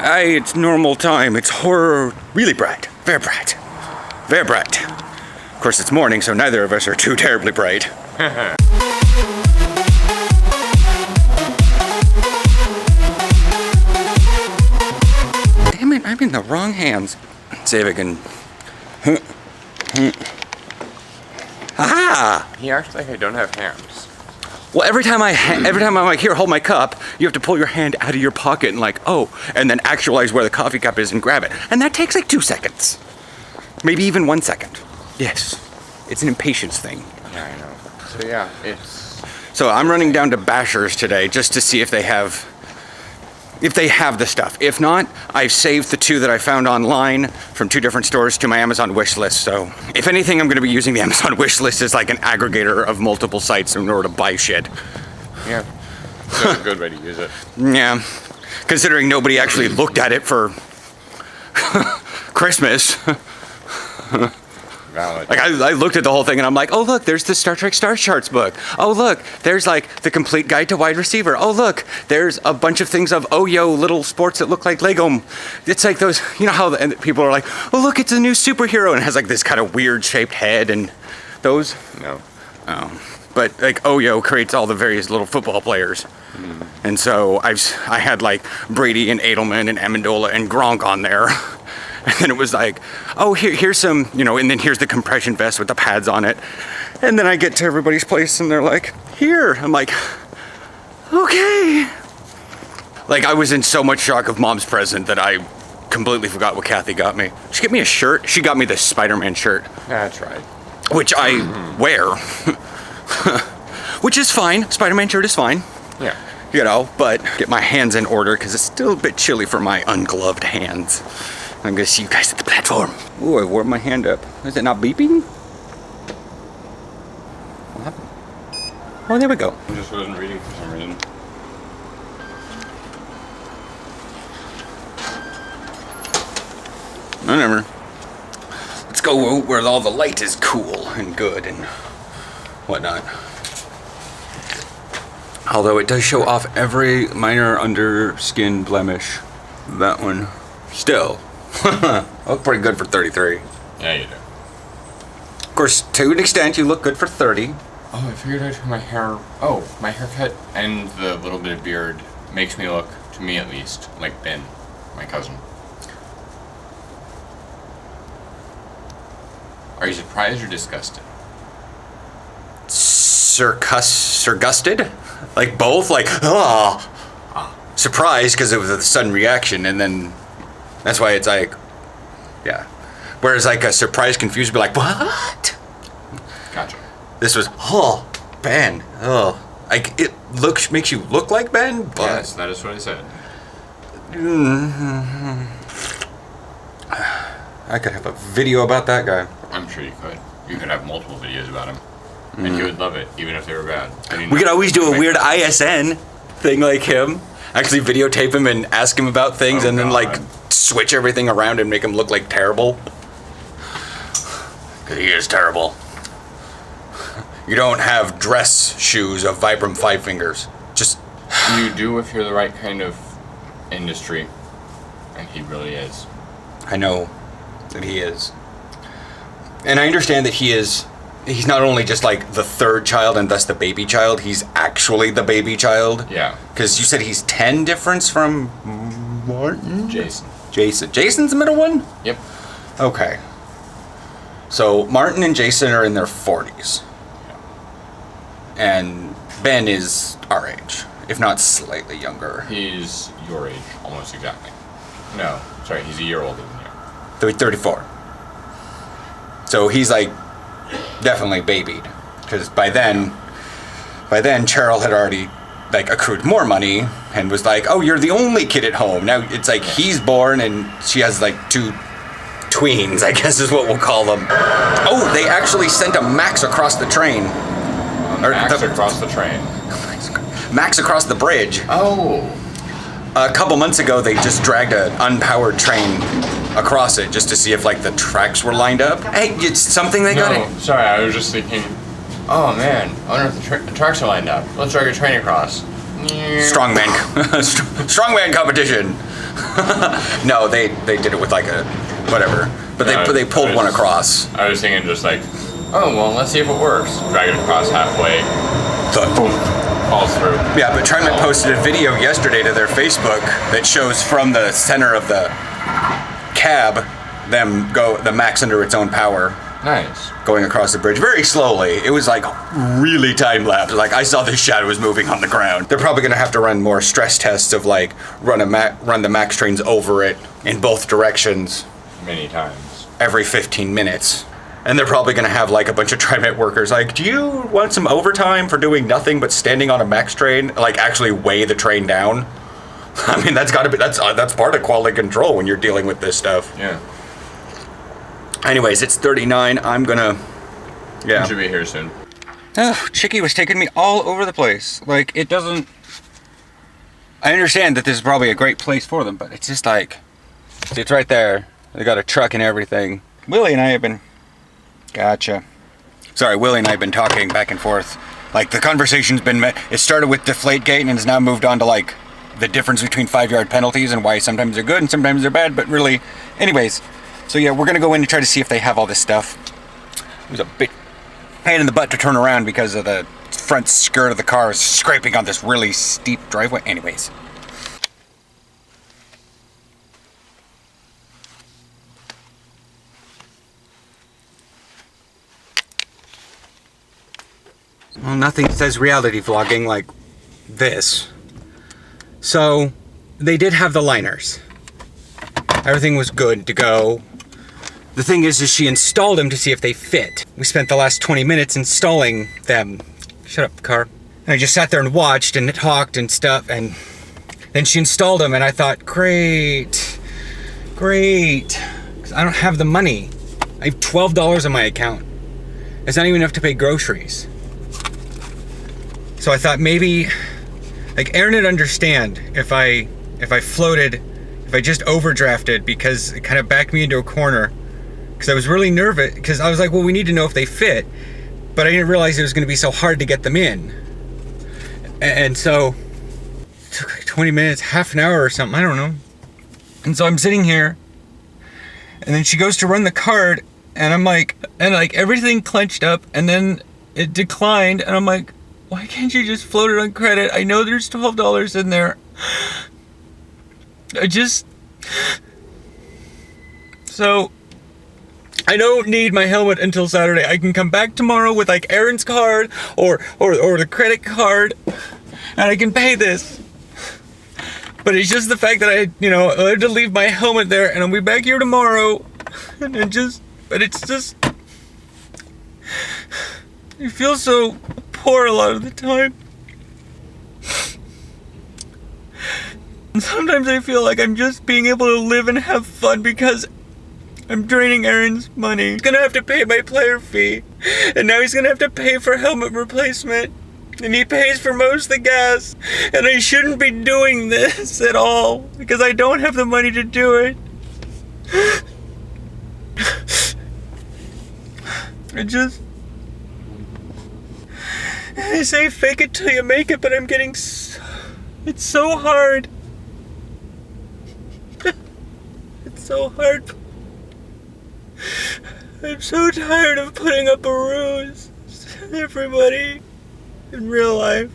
It's normal time. It's horror, really bright. Very bright. Very bright. Of course, it's morning, so neither of us are too terribly bright. Damn it, I'm in the wrong hands. See if I can... Aha! He acts like I don't have hands. Well, every time I'm like, here, hold my cup, you have to pull your hand out of your pocket and like, oh, and then actualize where the coffee cup is and grab it. And that takes like 2 seconds. Maybe even 1 second. Yes. It's an impatience thing. Yeah, I know. So yeah, it's... So I'm running down to Basher's today just to see if they have the stuff. If not, I've saved the 2 that I found online from 2 different stores to my Amazon wish list. So if anything, I'm going to be using the Amazon wish list as like an aggregator of multiple sites in order to buy shit. Yeah, that's a good way to use it. Yeah, considering nobody actually looked at it for Christmas. Valid. Like I looked at the whole thing and I'm like, oh look, there's the Star Trek Star Charts book. Oh look, there's like the complete guide to wide receiver. Oh look, there's a bunch of things of Oyo little sports that look like Lego. It's like those, you know how and people are like, oh look, it's a new superhero and it has like this kind of weird shaped head and those. No. Oh, but like Oyo creates all the various little football players. And so I had like Brady and Edelman and Amendola and Gronk on there. And then it was like, oh, here's some, you know, and then here's the compression vest with the pads on it. And then I get to everybody's place and they're like, here. I'm like, okay. Like I was in so much shock of Mom's present that I completely forgot what Kathy got me. She got me a shirt. She got me the Spider-Man shirt. That's right. Which I wear. Which is fine. Spider-Man shirt is fine. Yeah. You know, but get my hands in order because it's still a bit chilly for my ungloved hands. I'm gonna see you guys at the platform. Ooh, I warmed my hand up. Is it not beeping? What happened? Oh, there we go. I just wasn't reading for some reason. Whatever. Let's go where all the light is cool and good and whatnot. Although it does show off every minor underskin blemish. That one. Still. Look pretty good for 33. Yeah, you do. Of course, to an extent, you look good for 30. Oh, I figured out my hair... Oh, my haircut and the little bit of beard makes me look, to me at least, like Ben, my cousin. Are you surprised or disgusted? Surgusted? Like both? Like, oh. Surprised because it was a sudden reaction, and then that's why it's like, yeah. Whereas like a surprise confused would be like, what? Gotcha. This was, oh, Ben. Oh. Like, it makes you look like Ben, but... Yes, that is what I said. I could have a video about that guy. I'm sure you could. You could have multiple videos about him. And he would love it, even if they were bad. We could always do a weird ISN thing like him. Actually videotape him and ask him about things and then like switch everything around and make him look like terrible. Because he is terrible. You don't have dress shoes of Vibram 5 fingers. Just... You do if you're the right kind of industry. And he really is. I know that he is. And I understand that he's not only just like the third child and thus the baby child, he's actually the baby child. Yeah. Because you said he's 10 difference from Martin? Jason. Jason's the middle one? Yep. Okay. So Martin and Jason are in their 40s. Yeah. And Ben is our age, if not slightly younger. He's your age, almost exactly. No, sorry, he's a year older than you. 34. So he's like definitely babied, because by then Cheryl had already like accrued more money and was like, oh, you're the only kid at home. Now it's like he's born and she has like 2 tweens, I guess is what we'll call them. Oh, they actually sent a Max across the train. Max across the train. Max across the bridge. Oh. A couple months ago, they just dragged an unpowered train across it just to see if like the tracks were lined up. Hey, it's something they got it. Sorry, I was just thinking, oh man, I wonder if the tracks are lined up. Let's drag a train across. Strongman competition. No, they did it with like a whatever, but they pulled one across. I was thinking just like, oh well, let's see if it works. Drag it across halfway. Boom. Falls through. Yeah, but TriMet posted a video yesterday to their Facebook that shows from the center of the cab the max under its own power. Nice. Going across the bridge very slowly. It was like really time lapse. Like I saw the shadows moving on the ground. They're probably gonna have to run more stress tests of like run the max trains over it in both directions. Many times. Every 15 minutes. And they're probably gonna have like a bunch of TriMet workers like, do you want some overtime for doing nothing but standing on a max train? Like actually weigh the train down? I mean, that's part of quality control when you're dealing with this stuff. Yeah. Anyways, it's 39. I'm gonna... Yeah. It should be here soon. Oh, Chickie was taking me all over the place. Like, it doesn't... I understand that this is probably a great place for them, but it's just like... It's right there. They got a truck and everything. Willie and I have been... Gotcha. Sorry, Willie and I have been talking back and forth. Like, the conversation's been met... It started with Deflategate and has now moved on to, like, the difference between 5-yard penalties and why sometimes they're good and sometimes they're bad, but really... Anyways... So yeah, we're gonna go in and try to see if they have all this stuff. It was a bit pain in the butt to turn around because of the front skirt of the car is scraping on this really steep driveway. Anyways. Well, nothing says reality vlogging like this. So, they did have the liners. Everything was good to go. The thing is she installed them to see if they fit. We spent the last 20 minutes installing them. Shut up, car. And I just sat there and watched and talked and stuff, and then she installed them, and I thought, great. 'Cause I don't have the money. I have $12 on my account. It's not even enough to pay groceries. So I thought maybe, like, Aaron would understand if I floated, if I just overdrafted, because it kind of backed me into a corner. Because I was really nervous, because I was like, well, we need to know if they fit, but I didn't realize it was going to be so hard to get them in. And so, it took like 20 minutes, half an hour or something, I don't know. And so I'm sitting here, and then she goes to run the card, and I'm like, everything clenched up, and then it declined, and I'm like, why can't you just float it on credit? I know there's $12 in there. So, I don't need my helmet until Saturday. I can come back tomorrow with like Aaron's card or the credit card, and I can pay this. But it's just the fact that I had to leave my helmet there, and I'll be back here tomorrow, but it's just, I feel so poor a lot of the time. And sometimes I feel like I'm just being able to live and have fun because I'm draining Aaron's money. He's gonna have to pay my player fee, and now he's gonna have to pay for helmet replacement, and he pays for most of the gas, and I shouldn't be doing this at all because I don't have the money to do it. They say fake it till you make it, but I'm getting it's so hard. It's so hard. I'm so tired of putting up a ruse. Everybody in real life.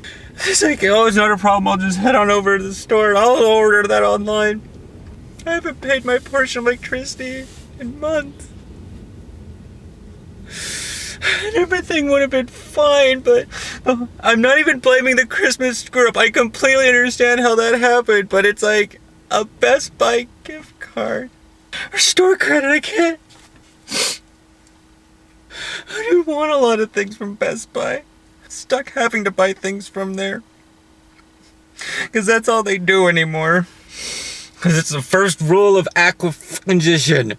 It's like, oh, it's not a problem. I'll just head on over to the store and I'll order that online. I haven't paid my portion of electricity in months. And everything would have been fine, but I'm not even blaming the Christmas screw up. I completely understand how that happened, but it's like a Best Buy gift card or store credit. I can't. I do want a lot of things from Best Buy. I'm stuck having to buy things from there. Because that's all they do anymore. Because it's the first rule of acquisition.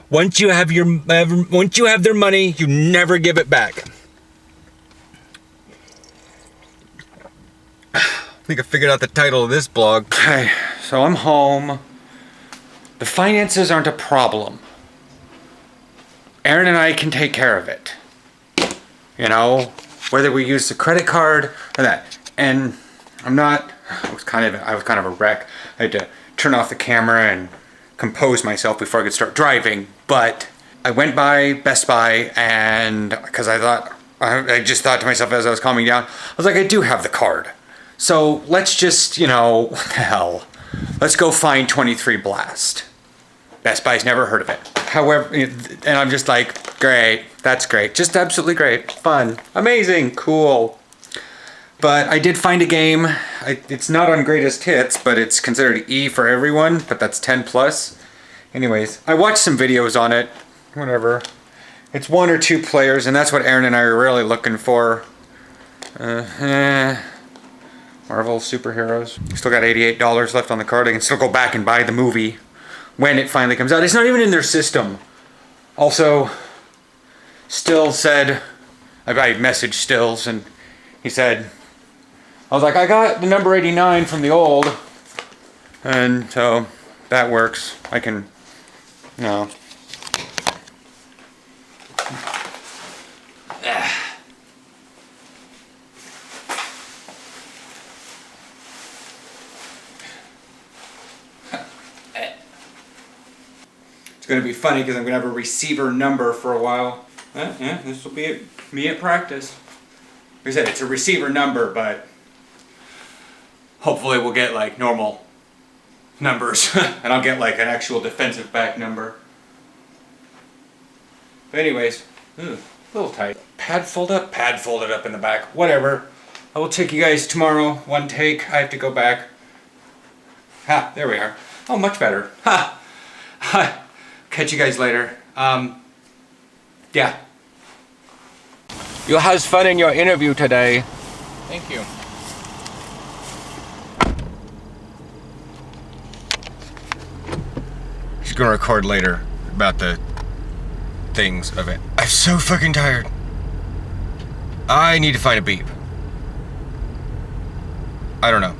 Once you have their money, you never give it back. I think I figured out the title of this blog. Okay, so I'm home. The finances aren't a problem. Aaron and I can take care of it. You know, whether we use the credit card or that. And I was kind of a wreck. I had to turn off the camera and compose myself before I could start driving, but I went by Best Buy, and because I just thought to myself as I was calming down, I was like, I do have the card. So let's just, you know, what the hell? Let's go find 23 Blast. Best Buy's never heard of it. However, and I'm just like, great, that's great. Just absolutely great, fun, amazing, cool. But I did find a game. It's not on greatest hits, but it's considered E for everyone, but that's 10 plus. Anyways, I watched some videos on it, whatever. It's 1 or 2 players, and that's what Aaron and I are really looking for. Marvel superheroes. Still got $88 left on the card. I can still go back and buy the movie when it finally comes out. It's not even in their system. Also, Stills said, I messaged Stills, and he said, I was like, I got the number 89 from the old, and so that works. I can, you know. It's going to be funny because I'm going to have a receiver number for a while. Yeah, this will be me at practice. Like I said, it's a receiver number, but hopefully we'll get like normal numbers and I'll get like an actual defensive back number. But anyways, a little tight. Pad folded up in the back. Whatever. I will take you guys tomorrow. One take. I have to go back. Ha, there we are. Oh, much better. Ha! Ha! Catch you guys later. Yeah. You had fun in your interview today. Thank you. She's gonna record later about the things of it. I'm so fucking tired. I need to find a beep. I don't know.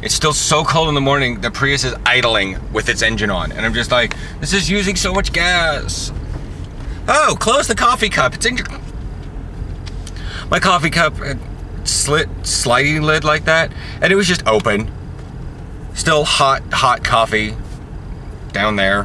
It's still so cold in the morning, the Prius is idling with its engine on. And I'm just like, this is using so much gas. Oh, close the coffee cup. It's in your... My coffee cup sliding lid like that. And it was just open. Still hot coffee down there.